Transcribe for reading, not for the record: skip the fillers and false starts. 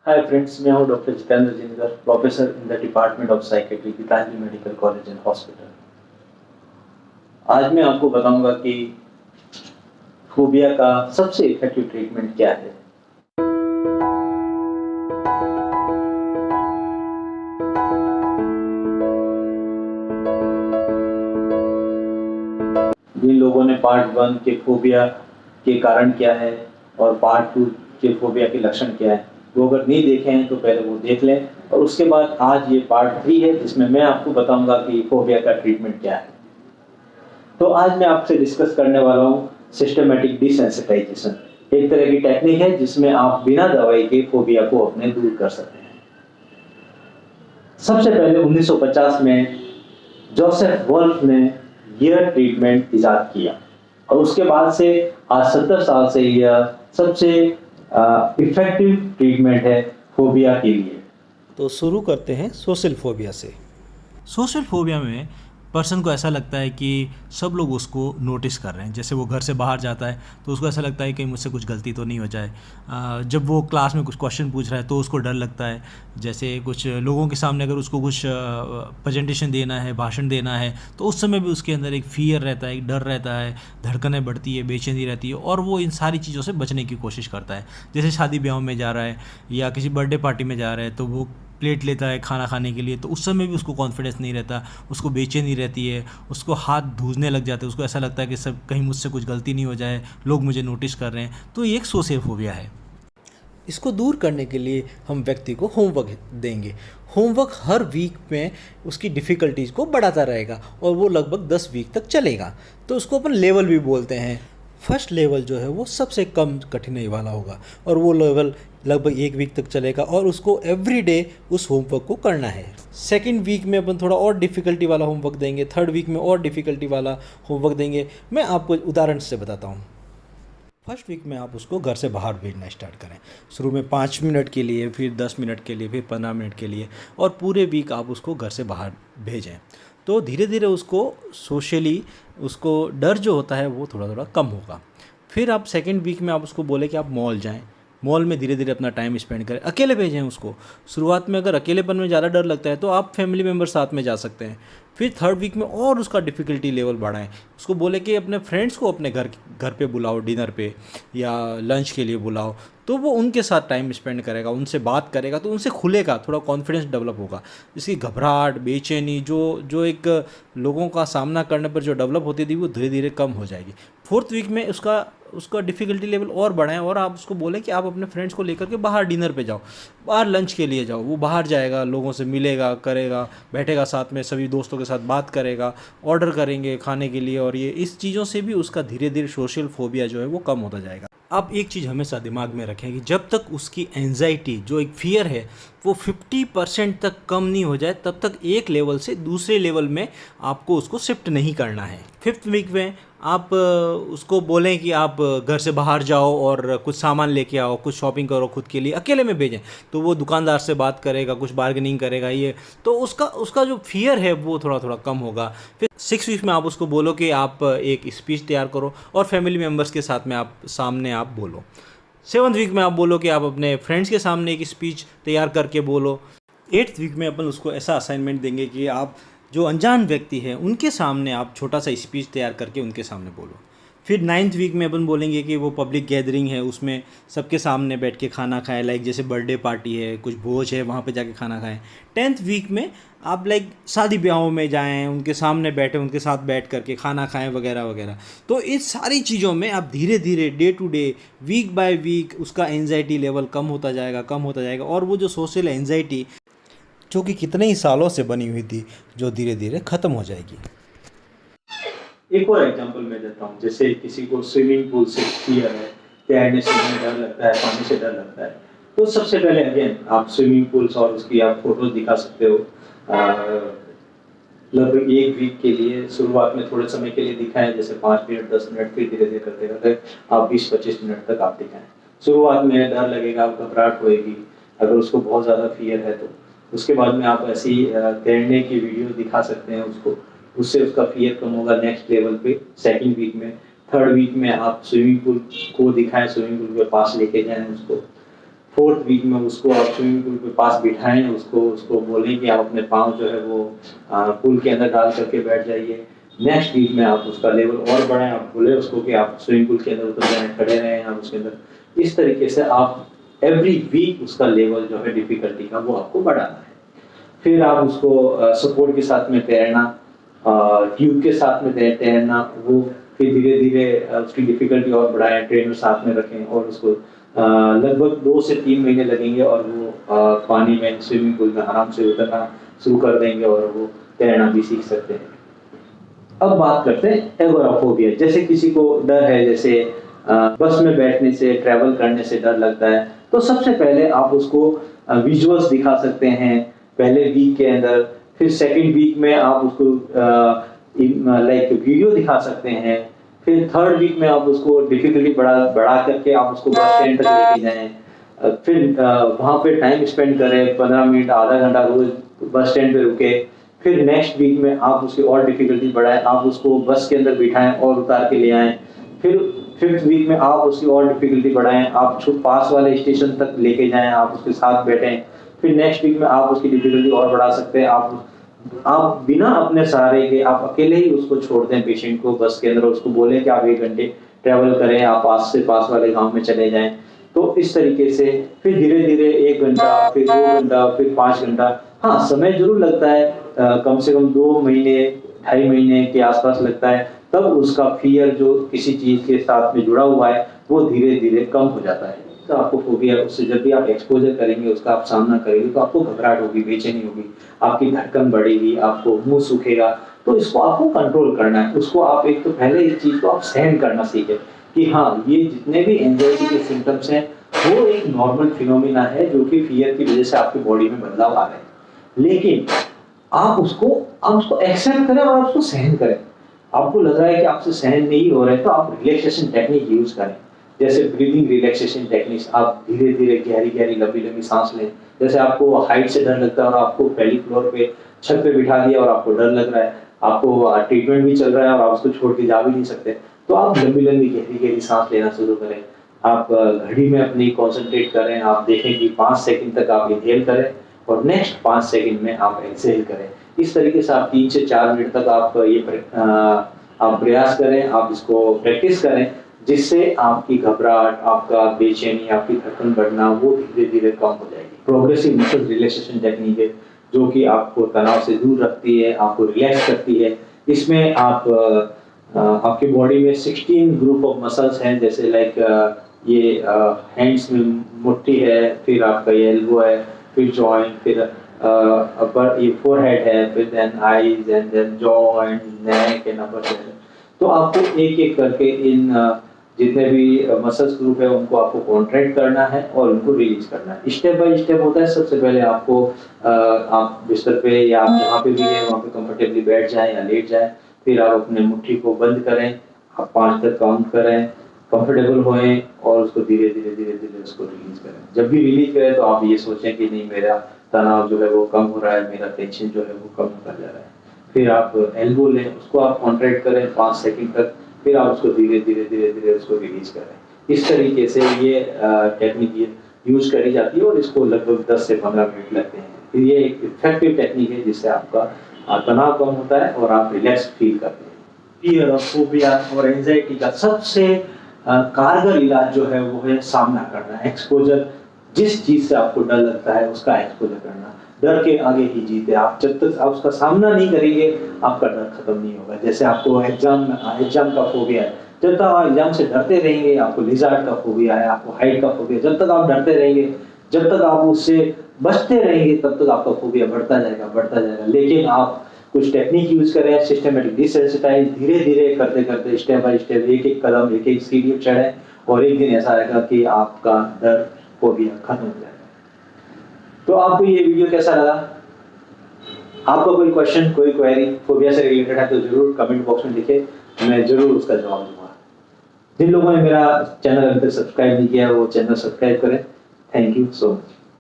Hi friends, मैं हूं doctor Jitendra Jinkar, professor in the department of psychiatry, Geetanjali medical college and hospital. आज मैं आपको बताऊंगा कि फोबिया का सबसे इफेक्टिव ट्रीटमेंट क्या है। जिन लोगों ने पार्ट 1 के फोबिया के कारण क्या है और पार्ट 2 के फोबिया के लक्षण क्या है, वो अगर नहीं देखे हैं तो पहले वो देख लें। और उसके बाद आज ये पार्ट 3 है जिसमें मैं आपको बताऊंगा कि फोबिया का ट्रीटमेंट क्या है। तो आज मैं आपसे डिस्कस करने वाला हूँ सिस्टमेटिक डिसेंसिटाइजेशन। एक तरह की टेक्निक है जिसमें आप बिना दवाई के फोबिया को अपने दूर कर सकते हैं। सबसे पहले 1950 में जोसेफ वोल्फ ने यह ट्रीटमेंट इजाद किया और उसके बाद से आज 70 साल से यह सबसे इफेक्टिव ट्रीटमेंट है फोबिया के लिए। तो शुरू करते हैं सोशल फोबिया से। सोशल फोबिया में पर्सन को ऐसा लगता है कि सब लोग उसको नोटिस कर रहे हैं। जैसे वो घर से बाहर जाता है तो उसको ऐसा लगता है कि मुझसे कुछ गलती तो नहीं हो जाए। जब वो क्लास में कुछ क्वेश्चन पूछ रहा है तो उसको डर लगता है। जैसे कुछ लोगों के सामने अगर उसको कुछ प्रेजेंटेशन देना है, भाषण देना है, तो उस समय भी उसके अंदर एक फियर रहता है, एक डर रहता है, धड़कनें बढ़ती है, बेचैनी रहती है और वो इन सारी चीज़ों से बचने की कोशिश करता है। जैसे शादी ब्याह में जा रहा है या किसी बर्थडे पार्टी में जा रहा है तो वो प्लेट लेता है खाना खाने के लिए, तो उस समय भी उसको कॉन्फिडेंस नहीं रहता, उसको बेचैनी रहती है, उसको हाथ धूजने लग जाते हैं, उसको ऐसा लगता है कि सब कहीं मुझसे कुछ गलती नहीं हो जाए, लोग मुझे नोटिस कर रहे हैं। तो ये एक सोशल फोबिया है। इसको दूर करने के लिए हम व्यक्ति को होमवर्क देंगे। होमवर्क हर वीक में उसकी डिफ़िकल्टीज़ को बढ़ाता रहेगा और वो लगभग 10 वीक तक चलेगा। तो उसको अपन लेवल भी बोलते हैं। फर्स्ट लेवल जो है वो सबसे कम कठिनाई वाला होगा और वो लेवल लगभग 1 वीक तक चलेगा और उसको एवरी डे उस होमवर्क को करना है। सेकेंड वीक में अपन थोड़ा और डिफ़िकल्टी वाला होमवर्क देंगे, थर्ड वीक में और डिफ़िकल्टी वाला होमवर्क देंगे। मैं आपको उदाहरण से बताता हूँ। फर्स्ट वीक में आप उसको घर से बाहर भेजना स्टार्ट करें। शुरू में 5 मिनट के लिए, फिर 10 मिनट के लिए, फिर 15 मिनट के लिए और पूरे वीक आप उसको घर से बाहर भेजें। तो धीरे धीरे उसको सोशली उसको डर जो होता है वो थोड़ा थोड़ा कम होगा। फिर आप सेकेंड वीक में आप उसको बोले कि आप मॉल जाएं, मॉल में धीरे धीरे अपना टाइम स्पेंड करें, अकेले भेजें उसको। शुरुआत में अगर अकेलेपन में ज़्यादा डर लगता है तो आप फैमिली मेम्बर साथ में जा सकते हैं। फिर थर्ड वीक में और उसका डिफ़िकल्टी लेवल बढ़ाएं, उसको बोले कि अपने फ्रेंड्स को अपने घर पे बुलाओ, डिनर पे या लंच के लिए बुलाओ, तो वो उनके साथ टाइम स्पेंड करेगा, उनसे बात करेगा, तो उनसे खुलेगा, थोड़ा कॉन्फिडेंस डेवलप होगा। इसकी घबराहट, बेचैनी जो एक लोगों का सामना करने पर जो डेवलप होती थी वो धीरे धीरे कम हो जाएगी। फोर्थ वीक में उसका डिफ़िकल्टी लेवल और बढ़ाएं और आप उसको बोलें कि आप अपने फ्रेंड्स को लेकर के बाहर डिनर पे जाओ, बाहर लंच के लिए जाओ। वो बाहर जाएगा, लोगों से मिलेगा, करेगा, बैठेगा साथ में, सभी दोस्तों के साथ बात करेगा, ऑर्डर करेंगे खाने के लिए और ये इस चीज़ों से भी उसका धीरे धीरे सोशल फोबिया जो है वो कम होता जाएगा। आप एक चीज़ हमेशा दिमाग में रखें कि जब तक उसकी एंजाइटी जो एक फियर है वो 50% तक कम नहीं हो जाए तब तक एक लेवल से दूसरे लेवल में आपको उसको शिफ्ट नहीं करना है। फिफ्थ वीक में आप उसको बोलें कि आप घर से बाहर जाओ और कुछ सामान लेके आओ, कुछ शॉपिंग करो खुद के लिए, अकेले में भेजें, तो वो दुकानदार से बात करेगा, कुछ बार्गेनिंग करेगा, ये तो उसका जो फियर है वो थोड़ा थोड़ा कम होगा। फिर 6 वीक में आप उसको बोलो कि आप एक स्पीच तैयार करो और फैमिली मेम्बर्स के साथ में आप सामने आप बोलो। 7th वीक में आप बोलो कि आप अपने फ्रेंड्स के सामने एक स्पीच तैयार करके बोलो। 8th वीक में अपन उसको ऐसा असाइनमेंट देंगे कि आप जो अनजान व्यक्ति है उनके सामने आप छोटा सा स्पीच तैयार करके उनके सामने बोलो। फिर 9th वीक में अपन बोलेंगे कि वो पब्लिक गैदरिंग है, उसमें सबके सामने बैठ के खाना खाएं, लाइक जैसे बर्थडे पार्टी है, कुछ भोज है, वहाँ पे जाके खाना खाएं। 10th वीक में आप लाइक शादी ब्याहों में जाएं, उनके सामने बैठे, उनके साथ बैठ करके खाना खाएं वगैरह वगैरह। तो इस सारी चीज़ों में आप धीरे धीरे day to day, week by week उसका एंजाइटी लेवल कम होता जाएगा और वो जो सोशल एंजाइटी जो कि कितने ही सालों से बनी हुई थी जो धीरे धीरे ख़त्म हो जाएगी। एक और एग्जांपल मैं देता हूँ। जैसे किसी को स्विमिंग पूल से फियर है, तैरने से डर लगता है, पानी से डर लगता है, तो सबसे पहले अगेन आप स्विमिंग पूल्स और उसकी आप फोटोज दिखा सकते हो। लगभग 1 वीक के लिए शुरुआत में थोड़े समय के लिए दिखाएं, जैसे 5 मिनट, 10 मिनट, फिर धीरे धीरे करते करते आप 20-25 मिनट तक आप दिखाएं। शुरुआत में डर लगेगा, घबराहट होएगी अगर उसको बहुत ज़्यादा फियर है तो। उसके बाद में आप ऐसी तैरने की वीडियो दिखा सकते हैं उसको, उससे उसका फियर कम होगा नेक्स्ट लेवल पे 2nd वीक में। 3rd वीक में आप स्विमिंग पूल को दिखाएं, स्विमिंग पूल के पास लेके जाएं उसको। 4th वीक में उसको आप स्विमिंग पूल के पास बिठाएं, उसको बोलें कि आप अपने पाँव जो है वो पूल के अंदर डाल करके बैठ जाइए। नेक्स्ट वीक में आप उसका लेवल और बढ़ाएं, आप बोले उसको कि आप स्विमिंग पूल के अंदर उतर जाएं, खड़े रहें आप उसके अंदर। इस तरीके से आप एवरी वीक उसका लेवल जो है डिफिकल्टी का वो आपको बढ़ाना है। फिर आप उसको सपोर्ट के साथ में तैरना, ट्यूब के साथ में तैरना, वो फिर धीरे धीरे उसकी डिफिकल्टी और बढ़ाएं, ट्रेनर साथ में रखें और उसको लगभग 2 से 3 महीने लगेंगे और वो पानी में स्विमिंग पूल में आराम से उतरना शुरू कर देंगे और वो तैरना भी सीख सकते हैं। अब बात करते हैं एगोराफोबिया। जैसे किसी को डर है, जैसे बस में बैठने से, ट्रैवल करने से डर लगता है, तो सबसे पहले आप उसको विजुअल्स दिखा सकते हैं पहले वीक के अंदर। फिर सेकंड वीक में आप उसको लाइक वीडियो दिखा सकते हैं। फिर थर्ड वीक में आप उसको डिफिकल्टी बढ़ा करके आप उसको बस स्टैंड तक लेके जाएं। फिर वहाँ पे टाइम स्पेंड करें, 15 मिनट आधा घंटा रोज बस स्टैंड पे रुके। फिर नेक्स्ट वीक में आप उसकी और डिफिकल्टी बढ़ाएं, आप उसको बस के अंदर बिठाएं और उतार के ले आएं। फिर 5th वीक में आप उसकी और डिफिकल्टी बढ़ाएं, आप पास वाले स्टेशन तक लेके जाएं, आप उसके साथ बैठें। फिर नेक्स्ट वीक में आप उसकी डिफिकल्टी और बढ़ा सकते हैं। आप बिना अपने सहारे के आप अकेले ही उसको छोड़ दें पेशेंट को बस के अंदर, उसको बोलें कि आप 1 घंटे ट्रैवल करें, आप पास से पास वाले गांव में चले जाएं। तो इस तरीके से फिर धीरे धीरे 1 घंटा, फिर 2 घंटा, फिर 5 घंटा। हाँ, समय जरूर लगता है, कम से कम 2 महीने 2.5 महीने के आसपास लगता है। तब उसका फियर जो किसी चीज के साथ में जुड़ा हुआ है वो धीरे धीरे कम हो जाता है। तो आपको फोबिया, उससे जब भी आप एक्सपोजर करेंगे, उसका आप सामना करेंगे, तो आपको घबराहट होगी, बेचैनी होगी, आपकी धड़कन बढ़ेगी, आपको मुंह सूखेगा। तो इसको आपको कंट्रोल करना है। उसको आप एक तो पहले इस चीज को आप सहन करना सीखें कि हाँ, ये जितने भी एंजाइटी के सिम्टम्स हैं वो एक नॉर्मल फिनोमिना है जो कि फियर की वजह से आपकी बॉडी में बदलाव आ रहे हैं। लेकिन आप उसको एक्सेप्ट करें और आप उसको सहन करें। आपको लग रहा है कि आपसे सहन नहीं हो रहा है, तो आप रिलैक्सेशन टेक्निक यूज करें। जैसे ब्रीदिंग रिलैक्सेशन टेक्निक्स, आप धीरे धीरे गहरी गहरी लंबी लंबी सांस लें। जैसे आपको हाइट से डर लगता है और आपको पहली फ्लोर पे छत पे बिठा दिया और आपको डर लग रहा है, आपको ट्रीटमेंट भी चल रहा है और आप उसको छोड़ के जा भी नहीं सकते, तो आप लंबी लंबी गहरी गहरी सांस लेना शुरू करें। आप घड़ी में अपनी कॉन्सेंट्रेट करें, आप देखें कि 5 सेकंड तक आप इनहेल करें और नेक्स्ट 5 सेकंड में आप एक्सहेल करें। इस तरीके से आप 3 से 4 मिनट तक आप प्रयास करें, आप इसको प्रैक्टिस करें, जिससे आपकी घबराहट, आपका बेचैनी, आपकी धड़कन बढ़ना वो धीरे धीरे कम हो जाएगी। प्रोग्रेसिव मसल रिलैक्सेशन टेक्निक है जो कि आपको तनाव से दूर रखती है, आपको रिलैक्स करती है। इसमें आपकी बॉडी में 16 ग्रुप ऑफ मसल्स हैं, जैसे लाइक ये हैंड्स में मुट्ठी है, फिर आपका ये एल्बो है, फिर जॉइंट, फिर अपर ये फोरहेड है, फिर then eyes and then jaw and neck and upper chest. तो आपको एक एक करके इन जितने भी मसल्स ग्रुप है उनको आपको कॉन्ट्रैक्ट करना है और उनको रिलीज करना है। स्टेप बाय स्टेप होता है। सबसे पहले आपको आप बिस्तर पे या आप जहाँ पे भी हैं वहाँ पे कंफर्टेबली बैठ जाएं या लेट जाएं। फिर आप अपने मुट्ठी को बंद करें, आप 5 तक काउंट करें, कंफर्टेबल होएं और उसको धीरे धीरे धीरे धीरे उसको रिलीज करें। जब भी रिलीज करें तो आप ये सोचें कि नहीं, मेरा तनाव जो है वो कम हो रहा है, मेरा टेंशन जो है वो कम होता जा रहा है। फिर आप एल्बो लें, उसको आप कॉन्ट्रैक्ट करें 5 सेकंड तक, फिर आप उसको धीरे धीरे धीरे धीरे उसको रिलीज करें। इस तरीके से ये टेक्निक यूज करी जाती है और इसको लगभग 10 से 15 मिनट लगते हैं। फिर ये एक इफेक्टिव टेक्निक है जिससे आपका तनाव कम होता है और आप रिलैक्स फील करते हैं। फियर और फोबिया और एंजाइटी का सबसे कारगर इलाज जो है वो है सामना करना, एक्सपोजर। जिस चीज से आपको डर लगता है उसका एक्सपोजर करना। डर के आगे ही जीत है। आप जब तक आप उसका सामना नहीं करेंगे आपका डर खत्म नहीं होगा। जैसे आपको एग्जाम का फोबिया है, जब तक आप एग्जाम से डरते रहेंगे, आपको लिजार्ड का फोबिया है, आपको हाइट का फोबिया, जब तक आप डरते रहेंगे, जब तक आप उससे बचते रहेंगे, तब तक आपका फोबिया बढ़ता जाएगा। लेकिन आप कुछ टेक्निक यूज करें, सिस्टमेटिक डिसेंसिटाइज, धीरे धीरे करते करते स्टेप बाय स्टेप एक एक कदम एक एक सीढ़ी चढ़े और एक दिन ऐसा आएगा कि आपका डर फोबिया खत्म हो जाएगा। तो आपको ये वीडियो कैसा लगा? आपका कोई क्वेश्चन, कोई क्वेरी फोबिया से रिलेटेड है तो जरूर कमेंट बॉक्स में लिखें, मैं जरूर उसका जवाब दूंगा। जिन लोगों ने मेरा चैनल अभी तक सब्सक्राइब नहीं किया वो चैनल सब्सक्राइब करें। Thank you so much.